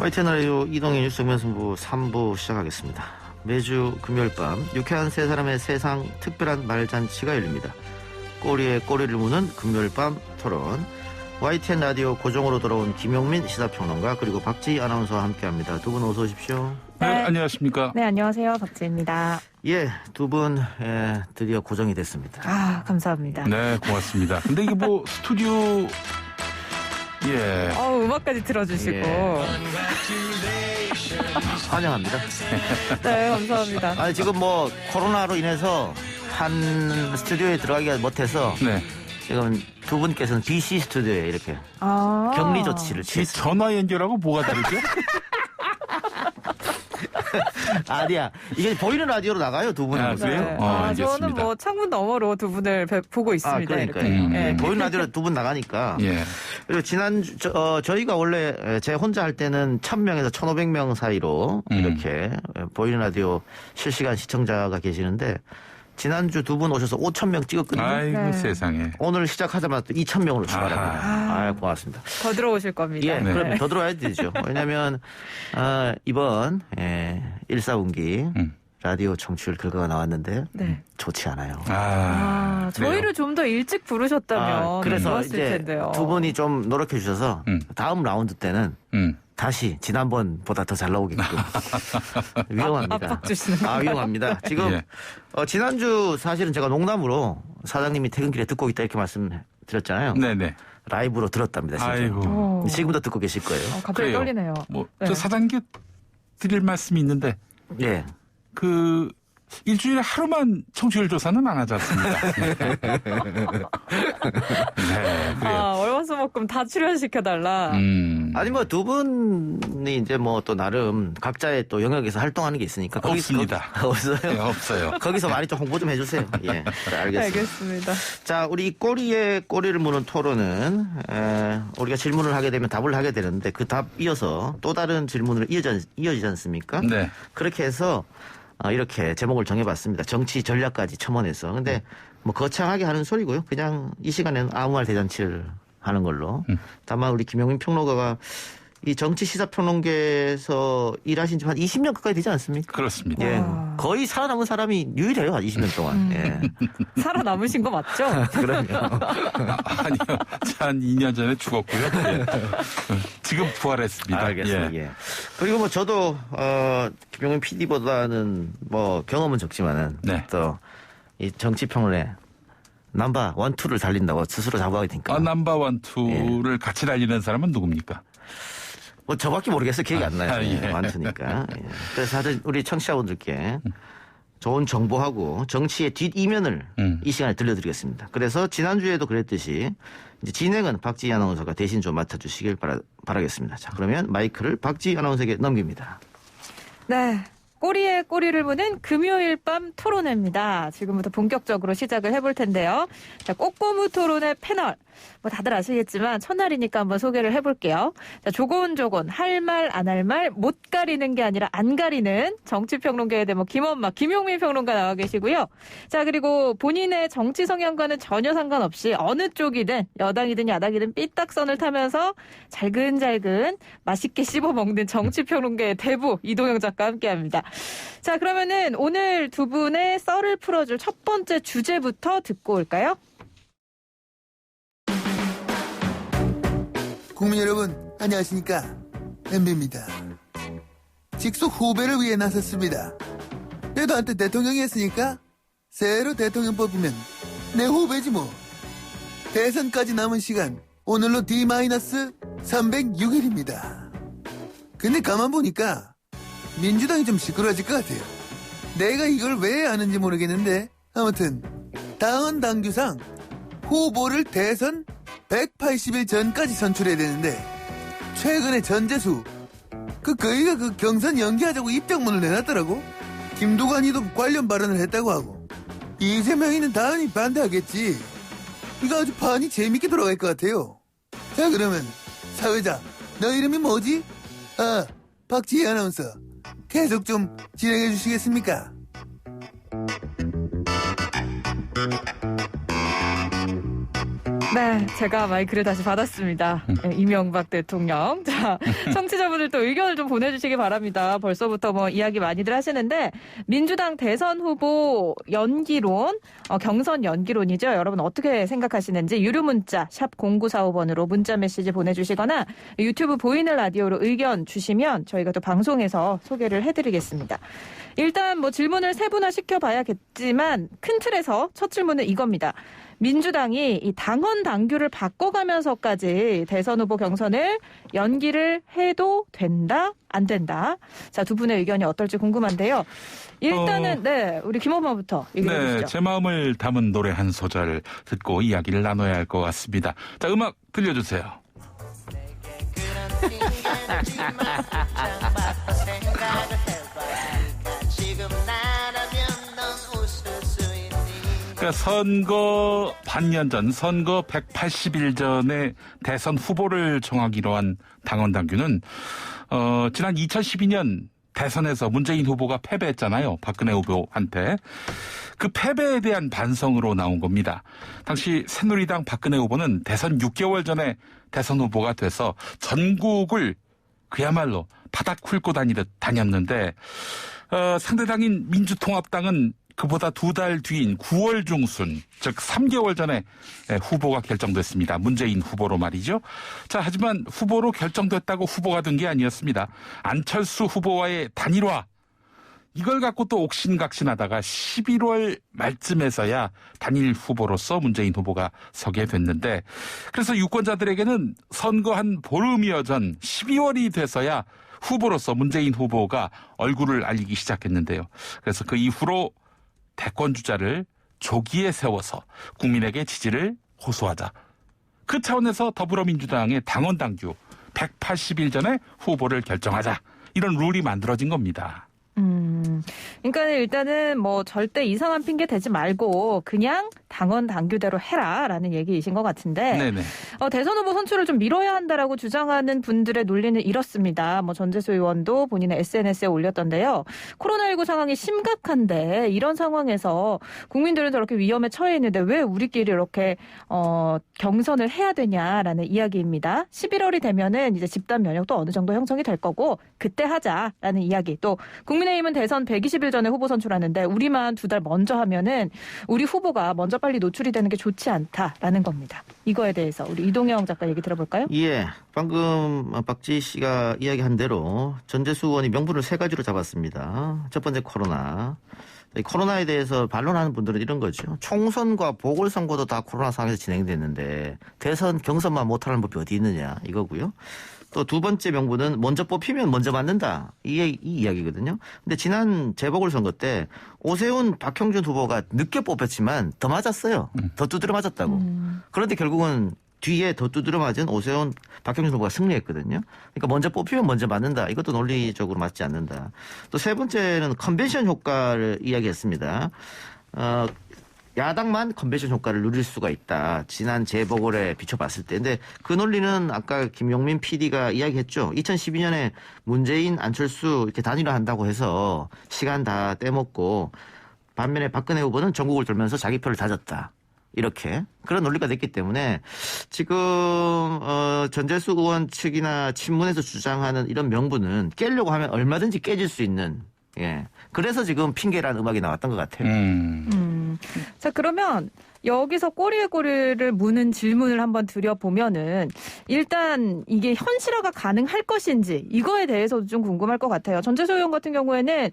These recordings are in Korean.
YTN 라디오 이동의 뉴스 정면승부 3부 시작하겠습니다. 매주 금요일 밤 유쾌한 세 사람의 세상 특별한 말잔치가 열립니다. 꼬리에 꼬리를 무는 금요일 밤 토론. YTN 라디오 고정으로 돌아온 김용민 시사평론가 그리고 박지희 아나운서와 함께합니다. 두 분 어서 오십시오. 네, 안녕하십니까. 네, 안녕하세요. 박지희입니다. 예, 두 분 드디어 고정이 됐습니다. 아, 감사합니다. 네, 고맙습니다. 근데 이게 뭐 스튜디오 음악까지 틀어주시고. 예. 환영합니다. 네, 감사합니다. 아니 지금 뭐 코로나로 인해서 한 스튜디오에 들어가기가 못해서 네. 지금 두 분께서는 BC 스튜디오에 이렇게 아. 격리 조치를 이 취했어요. 전화 연결하고 뭐가 다르죠? 아니야. 이게 보이는 라디오로 나가요, 두 분이. 아, 그래요? 네. 알겠습니다. 저는 뭐 창문 너머로 두 분을 보고 있습니다. 그러니까요. 이렇게. 네. 보이는 라디오로 두 분 나가니까. 예. 그리고 지난주, 저희가 원래 제 혼자 할 때는 1000명에서 1500명 사이로 이렇게 보이는 라디오 실시간 시청자가 계시는데 지난주 두 분 오셔서 5000명 찍었거든요. 아이고 네. 세상에. 오늘 시작하자마자 또 2000명으로 출발합니다. 아하. 고맙습니다. 더 들어오실 겁니다. 예, 네. 그럼 더 들어와야 되죠. 왜냐하면 이번 1사분기 라디오 청취율 결과가 나왔는데 네. 좋지 않아요. 저희를 좀 더 일찍 부르셨다면 그래서 좋았을 이제 텐데요. 두 분이 좀 노력해 주셔서 다음 라운드 때는 다시 지난번보다 더 잘 나오게끔 위험합니다. 압박 주시는 건가요? 위험합니다. 지금 예. 지난주 사실은 제가 농담으로 사장님이 퇴근길에 듣고 있다 이렇게 말씀드렸잖아요. 네네. 라이브로 들었답니다. 진짜. 아이고. 지금도 듣고 계실 거예요. 갑자기 그래요. 떨리네요. 뭐, 네. 저 사장님께 드릴 말씀이 있는데, 예. 일주일에 하루만 청취율 조사는 안 하지 않습니까? 네, 그래요. 월화수목금 다 출연시켜달라. 아니 뭐 두 분이 이제 뭐 또 나름 각자의 또 영역에서 활동하는 게 있으니까 없습니다. 없어요? 네, 없어요. 거기서 많이 좀 홍보 좀 해주세요. 예, 자, 알겠습니다. 알겠습니다. 자, 우리 이 꼬리에 꼬리를 무는 토론은 우리가 질문을 하게 되면 답을 하게 되는데 그 답 이어서 또 다른 질문으로 이어지지 않습니까? 네. 그렇게 해서 이렇게 제목을 정해봤습니다. 정치 전략까지 첨언해서. 근데 뭐 거창하게 하는 소리고요. 그냥 이 시간에는 아무 말 대잔치를 하는 걸로. 다만 우리 김용민 평론가가 이 정치 시사평론계에서 일하신 지 한 20년 가까이 되지 않습니까? 그렇습니다. 예. 와. 거의 살아남은 사람이 유일해요. 한 20년 동안. 예. 살아남으신 거 맞죠? 그럼요. 아니요. 한 2년 전에 죽었고요. 예. 지금 부활했습니다. 알겠습니다. 예. 예. 그리고 뭐 저도 김용민 PD보다는 뭐 경험은 적지만은 네. 또 이 정치 평론에 넘버 1, 2를 달린다고 스스로 자부하게 되니까. 넘버원, 투를 같이 달리는 사람은 누굽니까? 뭐 저밖에 모르겠어요. 기억이 안 나요. 예. 완투니까. 예. 그래서 하여튼 우리 청취자분들께 좋은 정보하고 정치의 뒷이면을 이 시간에 들려드리겠습니다. 그래서 지난주에도 그랬듯이 이제 진행은 박지희 아나운서가 대신 좀 맡아주시길 바라겠습니다. 자, 그러면 마이크를 박지희 아나운서에게 넘깁니다. 네. 꼬리에 꼬리를 무는 금요일 밤 토론회입니다. 지금부터 본격적으로 시작을 해볼 텐데요. 자, 꼬꼬무 토론회 패널. 뭐 다들 아시겠지만 첫날이니까 한번 소개를 해볼게요. 자, 조곤조곤 할 말 안 할 말 못 가리는 게 아니라 안 가리는 정치평론계의 대모 김엄마 김용민 평론가 나와 계시고요. 자, 그리고 본인의 정치 성향과는 전혀 상관없이 어느 쪽이든 여당이든 야당이든 삐딱선을 타면서 잘근잘근 맛있게 씹어먹는 정치평론계의 대부 이동영 작가와 함께합니다. 자, 그러면은 오늘 두 분의 썰을 풀어줄 첫 번째 주제부터 듣고 올까요? 국민 여러분 안녕하십니까, MB입니다. 직속 후배를 위해 나섰습니다. 내도 한때 대통령이 했으니까 새로 대통령 뽑히면 내 후배지 뭐. 대선까지 남은 시간 오늘로 D-306일입니다. 근데 가만 보니까 민주당이 좀 시끄러워질 것 같아요. 내가 이걸 왜 아는지 모르겠는데 아무튼 당헌 당규상 후보를 대선 180일 전까지 선출해야 되는데 최근에 전재수 거기가 그 경선 연기하자고 입장문을 내놨더라고. 김두관이도 관련 발언을 했다고 하고 이재명이는 당연히 반대하겠지. 이거 아주 판이 재밌게 돌아갈 것 같아요. 자, 그러면 사회자 너 이름이 뭐지? 박지희 아나운서 계속 좀 진행해 주시겠습니까? 네, 제가 마이크를 다시 받았습니다. 네, 이명박 대통령. 자, 청취자분들 또 의견을 좀 보내주시기 바랍니다. 벌써부터 뭐 이야기 많이들 하시는데 민주당 대선 후보 연기론, 경선 연기론이죠. 여러분 어떻게 생각하시는지 유료 문자 샵 0945번으로 문자 메시지 보내주시거나 유튜브 보이는 라디오로 의견 주시면 저희가 또 방송에서 소개를 해드리겠습니다. 일단 뭐 질문을 세분화 시켜봐야겠지만 큰 틀에서 첫 질문은 이겁니다. 민주당이 이 당원 당규를 바꿔가면서까지 대선 후보 경선을 연기를 해도 된다? 안 된다? 자, 두 분의 의견이 어떨지 궁금한데요. 일단은 네, 우리 김엄마부터 얘기해 주시죠. 네, 제 마음을 담은 노래 한 소절 듣고 이야기를 나눠야 할 것 같습니다. 자, 음악 들려주세요. 그러니까 선거 반년 전, 선거 180일 전에 대선 후보를 정하기로 한 당원 당규는 지난 2012년 대선에서 문재인 후보가 패배했잖아요. 박근혜 후보한테. 그 패배에 대한 반성으로 나온 겁니다. 당시 새누리당 박근혜 후보는 대선 6개월 전에 대선 후보가 돼서 전국을 그야말로 바닥 훑고 다녔는데 상대당인 민주통합당은 그보다 2달 뒤인 9월 중순, 즉 3개월 전에 후보가 결정됐습니다. 문재인 후보로 말이죠. 자, 하지만 후보로 결정됐다고 후보가 된 게 아니었습니다. 안철수 후보와의 단일화, 이걸 갖고 또 옥신각신하다가 11월 말쯤에서야 단일 후보로서 문재인 후보가 서게 됐는데, 그래서 유권자들에게는 선거 한 보름여 전 12월이 돼서야 후보로서 문재인 후보가 얼굴을 알리기 시작했는데요. 그래서 그 이후로 대권주자를 조기에 세워서 국민에게 지지를 호소하자. 그 차원에서 더불어민주당의 당원 당규 180일 전에 후보를 결정하자. 이런 룰이 만들어진 겁니다. 그러니까 일단은 뭐 절대 이상한 핑계 대지 말고 그냥 당원 당규대로 해라라는 얘기이신 것 같은데 네네. 대선 후보 선출을 좀 미뤄야 한다라고 주장하는 분들의 논리는 이렇습니다. 뭐 전재수 의원도 본인의 SNS에 올렸던데요. 코로나19 상황이 심각한데 이런 상황에서 국민들은 저렇게 위험에 처해 있는데 왜 우리끼리 이렇게 경선을 해야 되냐라는 이야기입니다. 11월이 되면은 이제 집단 면역도 어느 정도 형성이 될 거고 그때 하자라는 이야기. 또 국민의힘은 대선 120일 전에 후보 선출하는데 우리만 2달 먼저 하면은 우리 후보가 먼저 빨리 노출이 되는 게 좋지 않다라는 겁니다. 이거에 대해서 우리 이동영 작가 얘기 들어볼까요? 예, 방금 박지 씨가 이야기한 대로 전재수 의원이 명분을 3가지로 잡았습니다. 첫 번째 코로나. 이 코로나에 대해서 반론하는 분들은 이런 거죠. 총선과 보궐선거도 다 코로나 상황에서 진행됐는데 대선 경선만 못하는 법이 어디 있느냐 이거고요. 또 두 번째 명분은 먼저 뽑히면 먼저 맞는다. 이 이야기거든요. 근데 지난 재보궐선거 때 오세훈, 박형준 후보가 늦게 뽑혔지만 더 맞았어요. 더 두드려 맞았다고. 그런데 결국은 뒤에 더 두드려 맞은 오세훈, 박형준 후보가 승리했거든요. 그러니까 먼저 뽑히면 먼저 맞는다. 이것도 논리적으로 맞지 않는다. 또 세 번째는 컨벤션 효과를 이야기했습니다. 야당만 컨벤션 효과를 누릴 수가 있다. 지난 재보궐에 비춰봤을 때. 근데 그 논리는 아까 김용민 PD가 이야기했죠. 2012년에 문재인, 안철수 이렇게 단일화한다고 해서 시간 다 떼먹고 반면에 박근혜 후보는 전국을 돌면서 자기 표를 다졌다. 이렇게 그런 논리가 됐기 때문에 지금 전재수 의원 측이나 친문에서 주장하는 이런 명분은 깨려고 하면 얼마든지 깨질 수 있는 그래서 지금 핑계라는 음악이 나왔던 것 같아요. 자, 그러면 여기서 꼬리에 꼬리를 무는 질문을 한번 드려보면은 일단 이게 현실화가 가능할 것인지 이거에 대해서도 좀 궁금할 것 같아요. 전재수 의원 같은 경우에는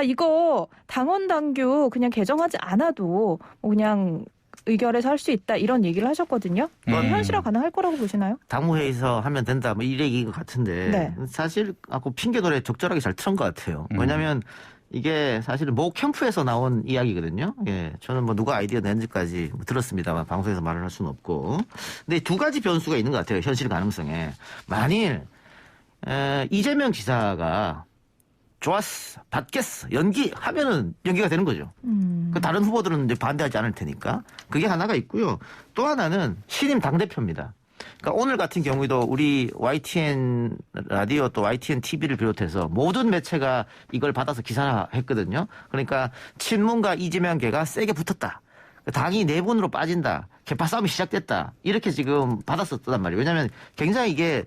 이거 당원 당규 그냥 개정하지 않아도 뭐 그냥 의결해서 할 수 있다 이런 얘기를 하셨거든요. 현실화 가능할 거라고 보시나요? 당무회의에서 하면 된다 뭐 이 얘기인 것 같은데 네. 사실 핑계 노래 적절하게 잘 틀은 것 같아요. 왜냐하면 이게 사실은 모 캠프에서 나온 이야기거든요. 예, 저는 뭐 누가 아이디어 낸지까지 들었습니다만 방송에서 말을 할 수는 없고. 근데 2가지 변수가 있는 것 같아요. 현실 가능성에. 만일 이재명 지사가 좋았어, 받겠어, 연기하면은 연기가 되는 거죠. 그 다른 후보들은 이제 반대하지 않을 테니까. 그게 하나가 있고요. 또 하나는 신임 당대표입니다. 그러니까 오늘 같은 경우에도 우리 YTN 라디오 또 YTN TV를 비롯해서 모든 매체가 이걸 받아서 기사화했거든요. 그러니까 친문과 이재명계가 세게 붙었다. 당이 내분으로 빠진다. 개파 싸움이 시작됐다. 이렇게 지금 받았었단 말이에요. 왜냐하면 굉장히 이게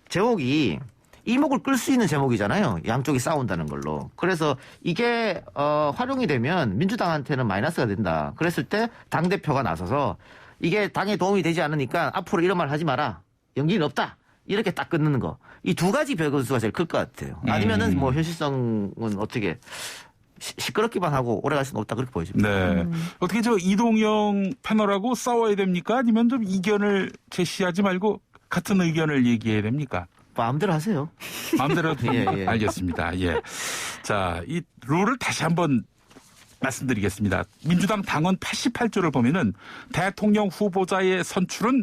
제목이 이목을 끌 수 있는 제목이잖아요. 양쪽이 싸운다는 걸로. 그래서 이게 활용이 되면 민주당한테는 마이너스가 된다. 그랬을 때 당대표가 나서서 이게 당에 도움이 되지 않으니까 앞으로 이런 말 하지 마라. 연기는 없다. 이렇게 딱 끊는 거. 이 두 가지 변수가 제일 클 것 같아요. 아니면은 뭐 현실성은 어떻게 시끄럽기만 하고 오래 갈 수는 없다 그렇게 보여집니다. 네. 어떻게 이동영 패널하고 싸워야 됩니까? 아니면 좀 이견을 제시하지 말고 같은 의견을 얘기해야 됩니까? 마음대로 하세요. 마음대로 예. 알겠습니다. 예. 자, 이 룰을 다시 한번 말씀드리겠습니다. 민주당 당원 88조를 보면은 대통령 후보자의 선출은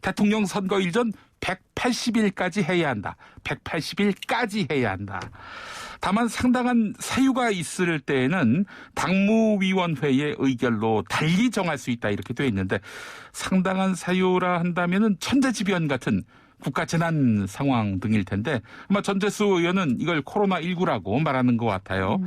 대통령 선거일 전 180일까지 해야 한다. 180일까지 해야 한다. 다만 상당한 사유가 있을 때에는 당무위원회의 의결로 달리 정할 수 있다 이렇게 되어 있는데 상당한 사유라 한다면은 천재지변 같은 국가 재난 상황 등일 텐데 아마 전재수 의원은 이걸 코로나19라고 말하는 것 같아요.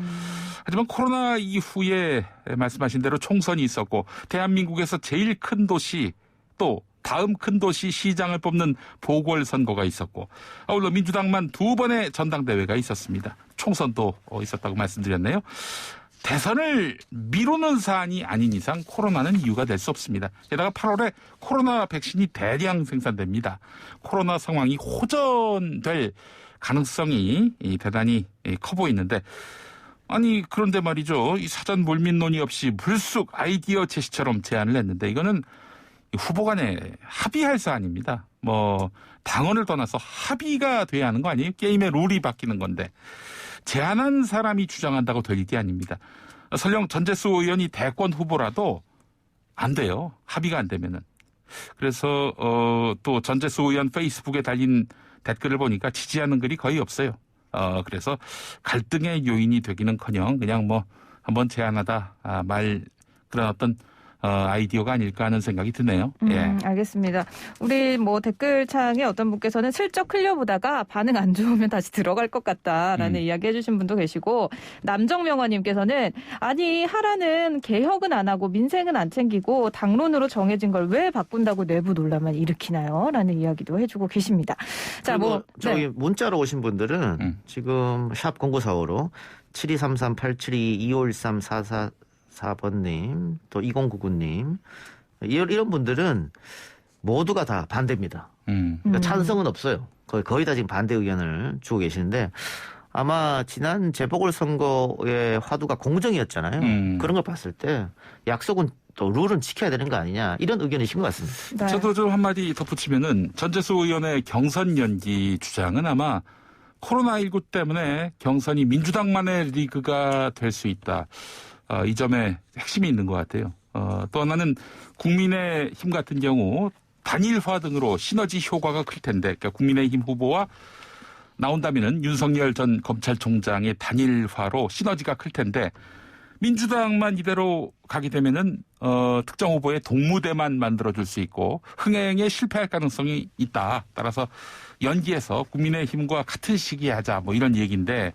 하지만 코로나 이후에 말씀하신 대로 총선이 있었고 대한민국에서 제일 큰 도시 또 다음 큰 도시 시장을 뽑는 보궐선거가 있었고 아울러 민주당만 2번의 전당대회가 있었습니다. 총선도 있었다고 말씀드렸네요. 대선을 미루는 사안이 아닌 이상 코로나는 이유가 될 수 없습니다. 게다가 8월에 코로나 백신이 대량 생산됩니다. 코로나 상황이 호전될 가능성이 대단히 커 보이는데 아니 그런데 말이죠. 이 사전 물밑 논의 없이 불쑥 아이디어 제시처럼 제안을 했는데 이거는 후보 간에 합의할 사안입니다. 뭐 당원을 떠나서 합의가 돼야 하는 거 아니에요? 게임의 룰이 바뀌는 건데 제안한 사람이 주장한다고 될 일이 아닙니다. 설령 전재수 의원이 대권 후보라도 안 돼요. 합의가 안 되면은. 그래서 또 전재수 의원 페이스북에 달린 댓글을 보니까 지지하는 글이 거의 없어요. 그래서 갈등의 요인이 되기는커녕 그냥 뭐 한번 제안하다 말 그런 어떤 아이디어가 아닐까 하는 생각이 드네요. 예. 알겠습니다. 우리 뭐 댓글창에 어떤 분께서는 슬쩍 흘려보다가 반응 안 좋으면 다시 들어갈 것 같다라는 이야기 해주신 분도 계시고 남정명화님께서는 아니 하라는 개혁은 안 하고 민생은 안 챙기고 당론으로 정해진 걸 왜 바꾼다고 내부 논란만 일으키나요? 라는 이야기도 해주고 계십니다. 자, 뭐 저기 네. 문자로 오신 분들은 지금 샵 0945로 7233-872-2513-44 4번님, 또 2099님, 이런 분들은 모두가 다 반대입니다. 그러니까 찬성은 없어요. 거의 다 지금 반대 의견을 주고 계시는데 아마 지난 재보궐선거의 화두가 공정이었잖아요. 그런 걸 봤을 때 약속은 또 룰은 지켜야 되는 거 아니냐 이런 의견이신 것 같습니다. 네. 저도 좀 한마디 덧붙이면은 전재수 의원의 경선 연기 주장은 아마 코로나19 때문에 경선이 민주당만의 리그가 될 수 있다. 이 점에 핵심이 있는 것 같아요. 또 하나는 국민의힘 같은 경우 단일화 등으로 시너지 효과가 클 텐데, 그러니까 국민의힘 후보와 나온다면은 윤석열 전 검찰총장의 단일화로 시너지가 클 텐데, 민주당만 이대로 가게 되면은 특정 후보의 동무대만 만들어줄 수 있고 흥행에 실패할 가능성이 있다. 따라서 연기해서 국민의힘과 같은 시기에 하자 뭐 이런 얘기인데.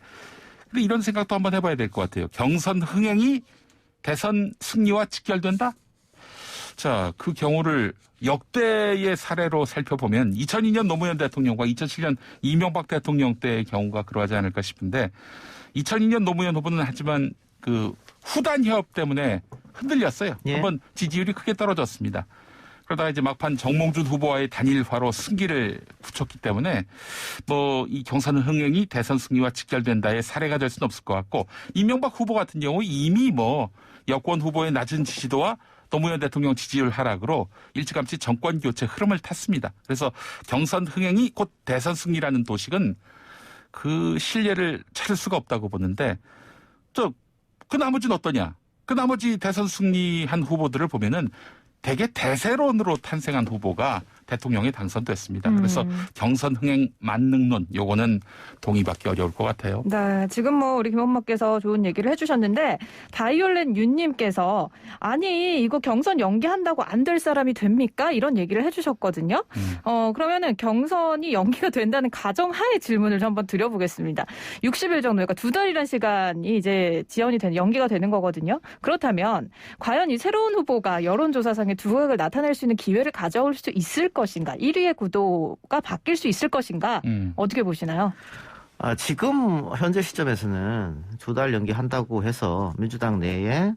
근데 이런 생각도 한번 해봐야 될 것 같아요. 경선 흥행이 대선 승리와 직결된다? 자, 그 경우를 역대의 사례로 살펴보면 2002년 노무현 대통령과 2007년 이명박 대통령 때의 경우가 그러하지 않을까 싶은데 2002년 노무현 후보는 하지만 그 후단 협 때문에 흔들렸어요. 예. 한번 지지율이 크게 떨어졌습니다. 그러다가 이제 막판 정몽준 후보와의 단일화로 승기를 붙였기 때문에 뭐 이 경선 흥행이 대선 승리와 직결된다의 사례가 될 수는 없을 것 같고 이명박 후보 같은 경우 이미 뭐 여권 후보의 낮은 지지도와 노무현 대통령 지지율 하락으로 일찌감치 정권 교체 흐름을 탔습니다. 그래서 경선 흥행이 곧 대선 승리라는 도식은 그 신뢰를 찾을 수가 없다고 보는데 그 나머지는 어떠냐? 그 나머지 대선 승리한 후보들을 보면은 대개 대세론으로 탄생한 후보가 대통령에 당선됐습니다. 그래서 경선 흥행 만능론 요거는 동의받기 어려울 것 같아요. 네, 지금 뭐 우리 김 엄마께서 좋은 얘기를 해주셨는데 바이올렛 윤님께서 아니 이거 경선 연기한다고 안 될 사람이 됩니까? 이런 얘기를 해주셨거든요. 그러면은 경선이 연기가 된다는 가정하에 질문을 좀 한번 드려보겠습니다. 60일 정도, 그러니까 2달이라는 시간이 이제 지연이 되는 연기가 되는 거거든요. 그렇다면 과연 이 새로운 후보가 여론조사상의 두각을 나타낼 수 있는 기회를 가져올 수 있을 것인가? 1위의 구도가 바뀔 수 있을 것인가? 어떻게 보시나요? 지금 현재 시점에서는 2달 연기한다고 해서 민주당 내에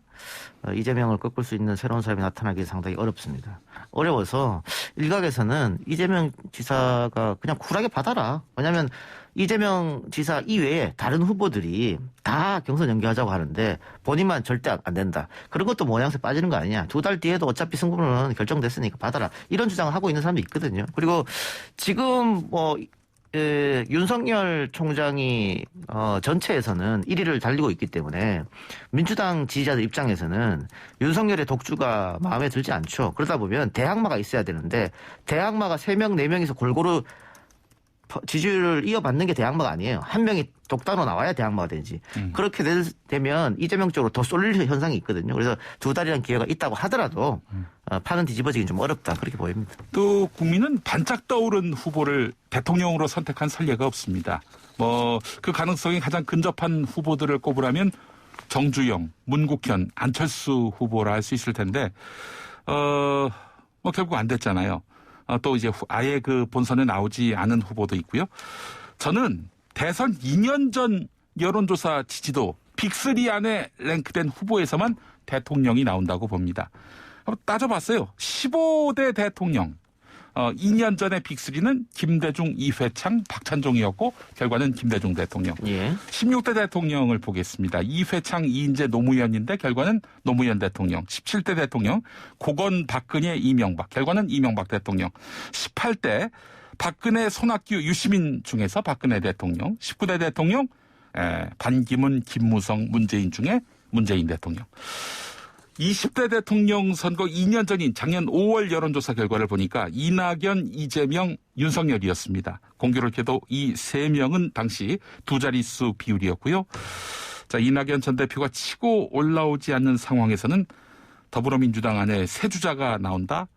이재명을 꺾을 수 있는 새로운 사람이 나타나기 상당히 어렵습니다. 어려워서 일각에서는 이재명 지사가 그냥 쿨하게 받아라. 왜냐하면 이재명 지사 이외에 다른 후보들이 다 경선 연기하자고 하는데 본인만 절대 안 된다. 그런 것도 모양새 빠지는 거 아니냐. 2달 뒤에도 어차피 승부는 결정됐으니까 받아라. 이런 주장을 하고 있는 사람도 있거든요. 그리고 지금 윤석열 총장이 전체에서는 1위를 달리고 있기 때문에 민주당 지지자들 입장에서는 윤석열의 독주가 마음에 들지 않죠. 그러다 보면 대항마가 있어야 되는데 대항마가 3명, 4명이서 골고루 지지율을 이어받는 게 대항마가 아니에요. 한 명이 독단으로 나와야 대항마가 되지. 그렇게 되면 이재명 쪽으로 더 쏠릴 현상이 있거든요. 그래서 2달이라는 기회가 있다고 하더라도 판은 뒤집어지긴 좀 어렵다. 그렇게 보입니다. 또 국민은 반짝 떠오른 후보를 대통령으로 선택한 선례가 없습니다. 그 가능성이 가장 근접한 후보들을 꼽으라면 정주영, 문국현, 안철수 후보라 할 수 있을 텐데 결국 안 됐잖아요. 또 이제 아예 그 본선에 나오지 않은 후보도 있고요. 저는 대선 2년 전 여론조사 지지도 빅3 안에 랭크된 후보에서만 대통령이 나온다고 봅니다. 한번 따져봤어요. 15대 대통령. 2년 전에 빅3는 김대중, 이회창, 박찬종이었고 결과는 김대중 대통령. 예. 16대 대통령을 보겠습니다. 이회창, 이인재, 노무현인데 결과는 노무현 대통령. 17대 대통령 고건, 박근혜, 이명박. 결과는 이명박 대통령. 18대 박근혜, 손학규, 유시민 중에서 박근혜 대통령. 19대 대통령 반기문, 김무성, 문재인 중에 문재인 대통령. 20대 대통령 선거 2년 전인 작년 5월 여론조사 결과를 보니까 이낙연, 이재명, 윤석열이었습니다. 공교롭게도 이 3명은 당시 2자릿수 비율이었고요. 자, 이낙연 전 대표가 치고 올라오지 않는 상황에서는 더불어민주당 안에 새 주자가 나온다?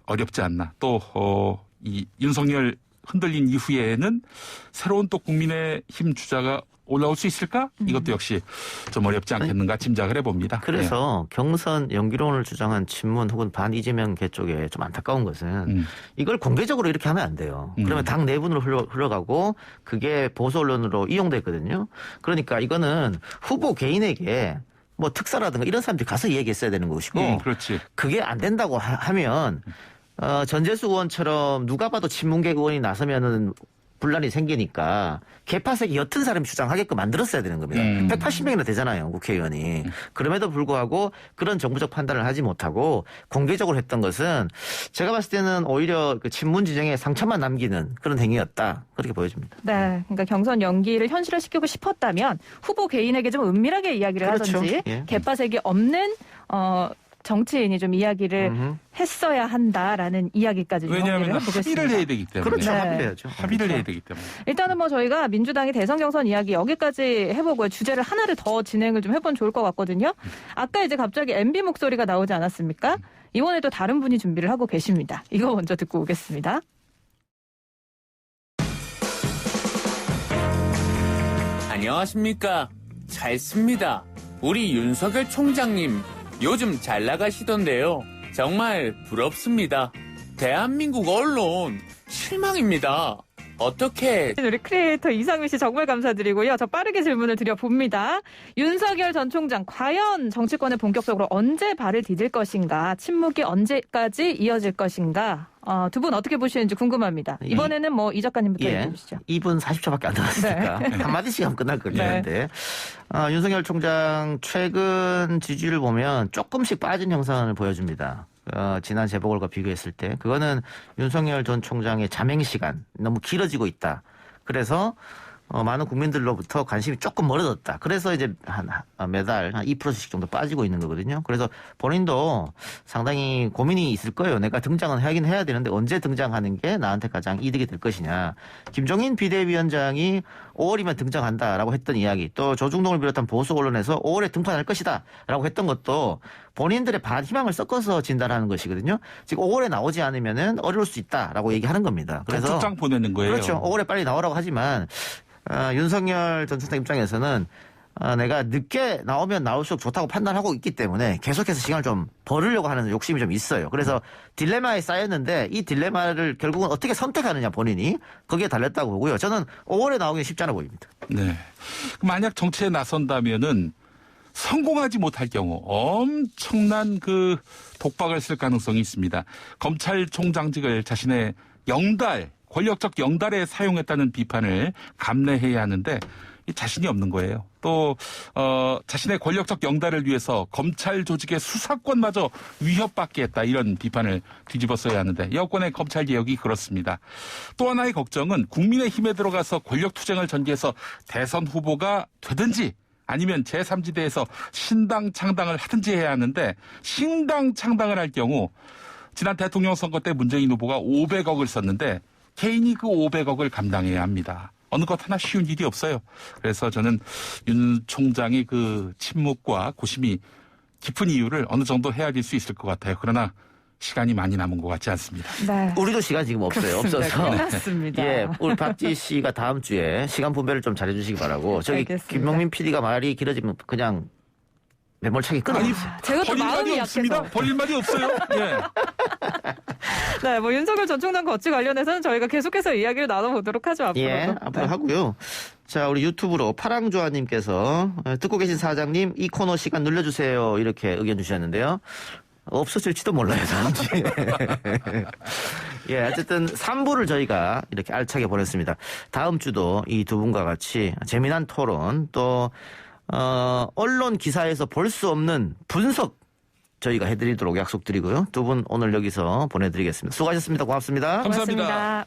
어렵지 않나. 또 이 윤석열 흔들린 이후에는 새로운 또 국민의힘 주자가 올라올 수 있을까? 이것도 역시 좀 어렵지 않겠는가 짐작을 해봅니다. 그래서 경선 연기론을 주장한 친문 혹은 반 이재명계 쪽에 좀 안타까운 것은 이걸 공개적으로 이렇게 하면 안 돼요. 그러면 당 내분으로 흘러가고 그게 보수 언론으로 이용됐거든요. 그러니까 이거는 후보 개인에게 특사라든가 이런 사람들이 가서 얘기했어야 되는 것이고 그렇지. 그게 안 된다고 하면 전재수 의원처럼 누가 봐도 친문계 의원이 나서면은 분란이 생기니까 개파색이 옅은 사람이 주장하게끔 만들었어야 되는 겁니다. 180명이나 되잖아요, 국회의원이. 그럼에도 불구하고 그런 정부적 판단을 하지 못하고 공개적으로 했던 것은 제가 봤을 때는 오히려 그 친문 진영에 상처만 남기는 그런 행위였다. 그렇게 보여집니다. 네, 그러니까 경선 연기를 현실화시키고 싶었다면 후보 개인에게 좀 은밀하게 이야기를 그렇죠. 하든지 예. 개파색이 없는 정치인이 좀 이야기를 했어야 한다라는 이야기까지 좀 왜냐하면 해보겠습니다. 합의를 해야 되기 때문에. 그렇죠. 네. 합의를 해야죠. 합의를 해야 되기 때문에. 일단은 저희가 민주당의 대선 경선 이야기 여기까지 해보고요. 주제를 하나를 더 진행을 좀 해보면 좋을 것 같거든요. 아까 이제 갑자기 MB 목소리가 나오지 않았습니까? 이번에도 다른 분이 준비를 하고 계십니다. 이거 먼저 듣고 오겠습니다. 안녕하십니까. 잘 씁니다. 우리 윤석열 총장님 요즘 잘 나가시던데요. 정말 부럽습니다. 대한민국 언론 실망입니다. 어떻게 우리 크리에이터 이상민 씨 정말 감사드리고요. 저 빠르게 질문을 드려봅니다. 윤석열 전 총장 과연 정치권에 본격적으로 언제 발을 디딜 것인가? 침묵이 언제까지 이어질 것인가? 두 분 어떻게 보시는지 궁금합니다. 이번에는 이 작가님부터 얘기해 주시죠. 2분 40초밖에 안 남았으니까 한마디씩 하면 끝날 것 같은데 윤석열 총장 최근 지지율을 보면 조금씩 빠진 형상을 보여줍니다. 지난 재보궐과 비교했을 때 그거는 윤석열 전 총장의 자맹 시간 너무 길어지고 있다. 그래서 많은 국민들로부터 관심이 조금 멀어졌다. 그래서 이제 매달 한 2%씩 정도 빠지고 있는 거거든요. 그래서 본인도 상당히 고민이 있을 거예요. 내가 등장은 하긴 해야 되는데 언제 등장하는 게 나한테 가장 이득이 될 것이냐. 김종인 비대위원장이 5월이면 등장한다라고 했던 이야기, 또 조중동을 비롯한 보수 언론에서 5월에 등판할 것이다라고 했던 것도 본인들의 반희망을 섞어서 진단하는 것이거든요. 지금 5월에 나오지 않으면은 어려울 수 있다라고 얘기하는 겁니다. 그래서 독촉장 보내는 거예요. 그렇죠. 5월에 빨리 나오라고 하지만 윤석열 전 총장 입장에서는 내가 늦게 나오면 나올수록 좋다고 판단하고 있기 때문에 계속해서 시간을 좀 벌으려고 하는 욕심이 좀 있어요. 그래서 딜레마에 쌓였는데 이 딜레마를 결국은 어떻게 선택하느냐 본인이 거기에 달렸다고 보고요. 저는 5월에 나오기 쉽지 않아 보입니다. 네. 만약 정치에 나선다면은 성공하지 못할 경우 엄청난 그 독박을 쓸 가능성이 있습니다. 검찰총장직을 자신의 권력적 영달에 사용했다는 비판을 감내해야 하는데 자신이 없는 거예요. 또 자신의 권력적 영달을 위해서 검찰 조직의 수사권마저 위협받게 했다, 이런 비판을 뒤집어 써야 하는데 여권의 검찰개혁이 그렇습니다. 또 하나의 걱정은 국민의힘에 들어가서 권력투쟁을 전개해서 대선 후보가 되든지 아니면 제3지대에서 신당 창당을 하든지 해야 하는데, 신당 창당을 할 경우 지난 대통령 선거 때 문재인 후보가 500억을 썼는데 개인이 그 500억을 감당해야 합니다. 어느 것 하나 쉬운 일이 없어요. 그래서 저는 윤 총장의 그 침묵과 고심이 깊은 이유를 어느 정도 헤아릴 수 있을 것 같아요. 그러나 시간이 많이 남은 것 같지 않습니다. 네. 우리도 시간 지금 없어요. 그렇습니다. 없어서. 끝났습니다. 예, 우리 박지 씨가 다음 주에 시간 분배를 좀 잘해주시기 바라고. 저기 알겠습니다. 김용민 PD가 말이 길어지면 그냥 매몰차게 끊어주세요. 제가 또 벌릴 마음이 말이 없습니다. 약해서. 벌릴 말이 없어요. 예. 네, 뭐 윤석열 전 총장 거취 관련해서는 저희가 계속해서 이야기를 나눠보도록 하죠. 앞으로도. 예, 앞으로 네. 하고요. 자, 우리 유튜브로 파랑조아님께서 듣고 계신 사장님 이 코너 시간 늘려주세요, 이렇게 의견 주셨는데요. 없어질지도 몰라요, 다음 주에. 예, 어쨌든 3부를 저희가 이렇게 알차게 보냈습니다. 다음 주도 이 두 분과 같이 재미난 토론, 또 언론 기사에서 볼 수 없는 분석 저희가 해드리도록 약속드리고요. 두 분 오늘 여기서 보내드리겠습니다. 수고하셨습니다. 고맙습니다. 감사합니다. 고맙습니다.